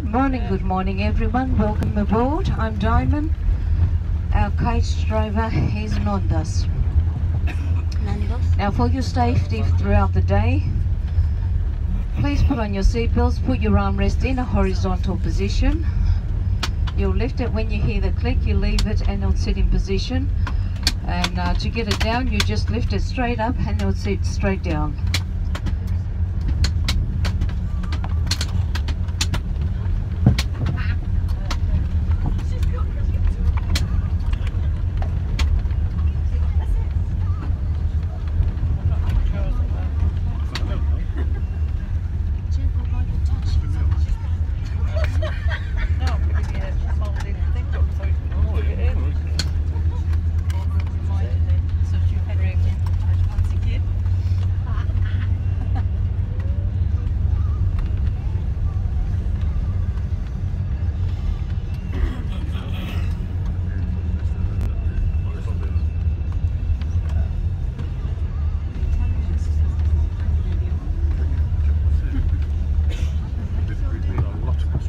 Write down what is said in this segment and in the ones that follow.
Good morning everyone. Welcome aboard. I'm Diamond. Our coach driver is Nandas. Now for your safety throughout the day, please put on your seatbelts, put your armrest in a horizontal position. You'll lift it when you hear the click, you leave it and it'll sit in position. And to get it down, you just lift it straight up and it'll sit straight down.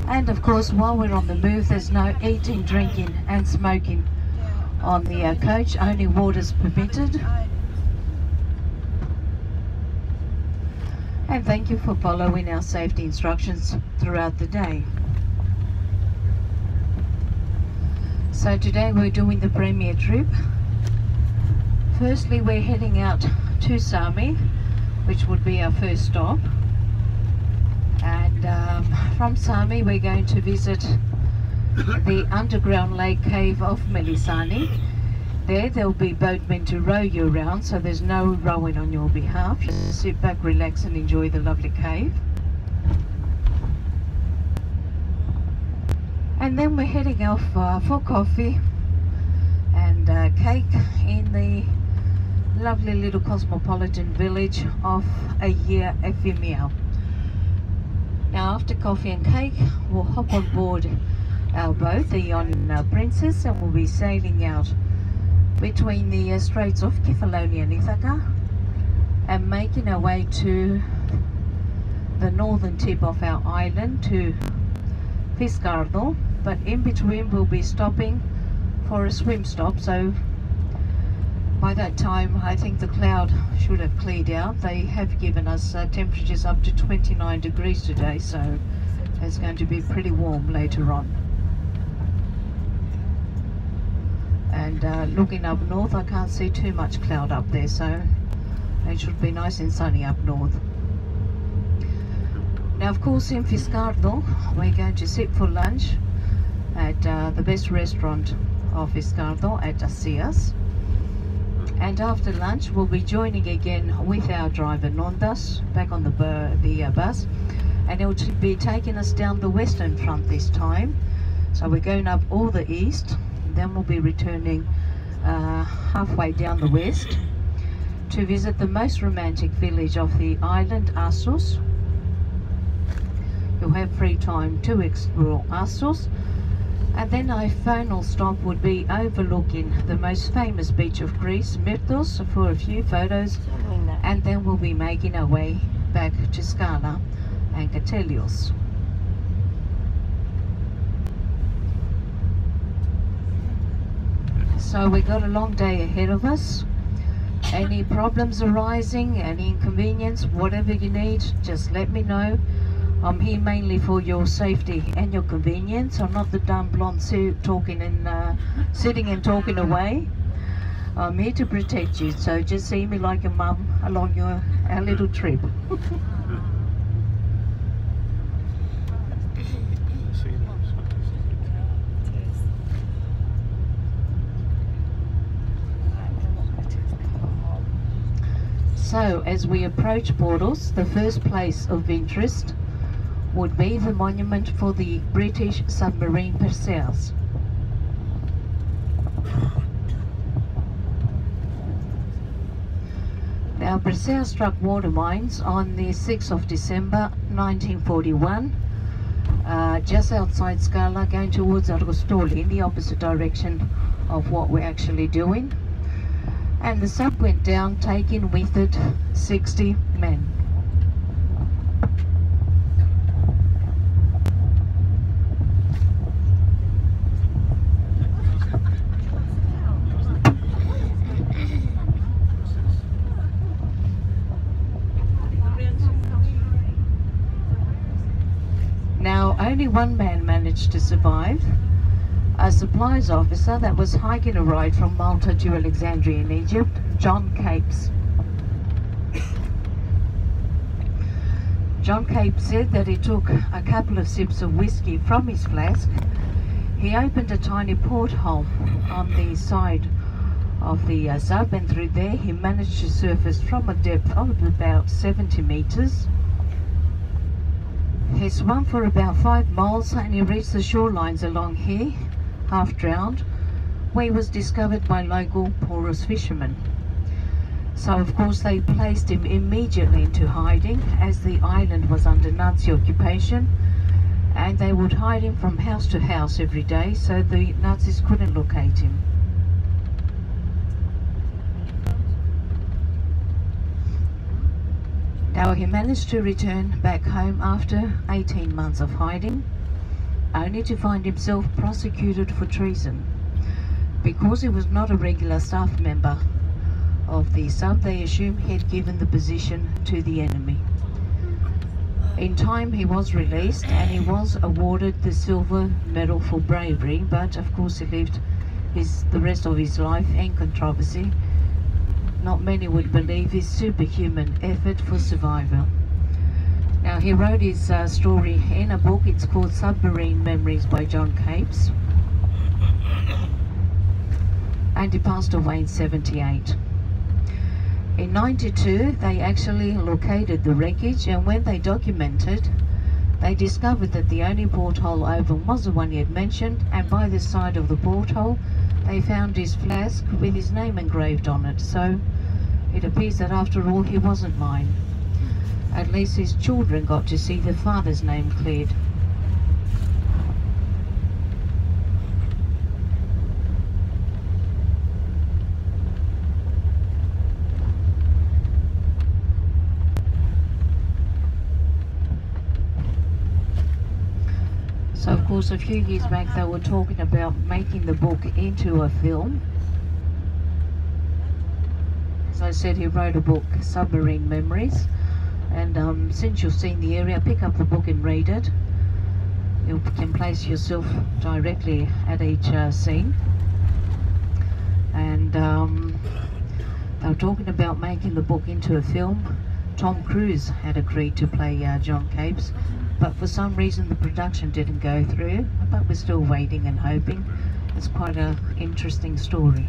And of course, while we're on the move, there's no eating, drinking and smoking on the coach. Only water's permitted. And thank you for following our safety instructions throughout the day. So today we're doing the premier trip. Firstly, we're heading out to Sami, which would be our first stop. And from Sami we're going to visit the underground lake cave of Melisani. There'll be boatmen to row you around, so there's no rowing on your behalf. Just sit back, relax and enjoy the lovely cave. And then we're heading off for coffee and cake in the lovely little cosmopolitan village of Efimia. Now after coffee and cake, we'll hop on board our boat, the Ionian Princess, and we'll be sailing out between the Straits of Kefalonia and Ithaca and making our way to the northern tip of our island, to Fiscardo. But in between we'll be stopping for a swim stop, so by that time I think the cloud should have cleared out. They have given us temperatures up to 29 degrees today, so it's going to be pretty warm later on. And looking up north, I can't see too much cloud up there, so it should be nice and sunny up north. Now of course in Fiscardo we're going to sit for lunch at the best restaurant of Fiscardo, at Asias. And after lunch we'll be joining again with our driver Nandas back on the bus, and he'll be taking us down the western front this time. So we're going up all the east, then we'll be returning halfway down the west to visit the most romantic village of the island, Assos. You'll have free time to explore Assos. And then our final stop would be overlooking the most famous beach of Greece, Myrtos, for a few photos, and then we'll be making our way back to Skala and Katelios. So we got a long day ahead of us. Any problems arising, any inconvenience, whatever you need, just let me know. I'm here mainly for your safety and your convenience. I'm not the dumb blonde talking and sitting and talking away. I'm here to protect you, so just see me like a mum along our little trip. So as we approach Portos, the first place of interest would be the monument for the British submarine Perseus. Now Perseus struck water mines on the 6th of December 1941, just outside Scala, going towards Argostoli in the opposite direction of what we're actually doing. And the sub went down, taking with it 60 men. Only one man managed to survive, a supplies officer that was hiking a ride from Malta to Alexandria in Egypt, John Capes. John Capes said that he took a couple of sips of whiskey from his flask. He opened a tiny porthole on the side of the sub, and through there he managed to surface from a depth of about 70 meters. He swam for about 5 miles and he reached the shorelines along here, half drowned, where he was discovered by local porous fishermen. So of course they placed him immediately into hiding, as the island was under Nazi occupation, and they would hide him from house to house every day so the Nazis couldn't locate him. Now he managed to return back home after 18 months of hiding, only to find himself prosecuted for treason. Because he was not a regular staff member of the sub, they assumed he had given the position to the enemy. In time he was released and he was awarded the Silver Medal for bravery, but of course he lived the rest of his life in controversy. Not many would believe his superhuman effort for survival. Now he wrote his story in a book. It's called Submarine Memories by John Capes, and he passed away in 78. In 92 they actually located the wreckage, and when they documented, they discovered that the only porthole open was the one he had mentioned, and by the side of the porthole they found his flask with his name engraved on it. So it appears that after all he wasn't lying. At least his children got to see the father's name cleared. So of course a few years back they were talking about making the book into a film. As I said, he wrote a book, Submarine Memories, and since you've seen the area, pick up the book and read it. You can place yourself directly at each scene. And they were talking about making the book into a film. Tom Cruise had agreed to play John Capes, but for some reason the production didn't go through, but we're still waiting and hoping. It's quite an interesting story.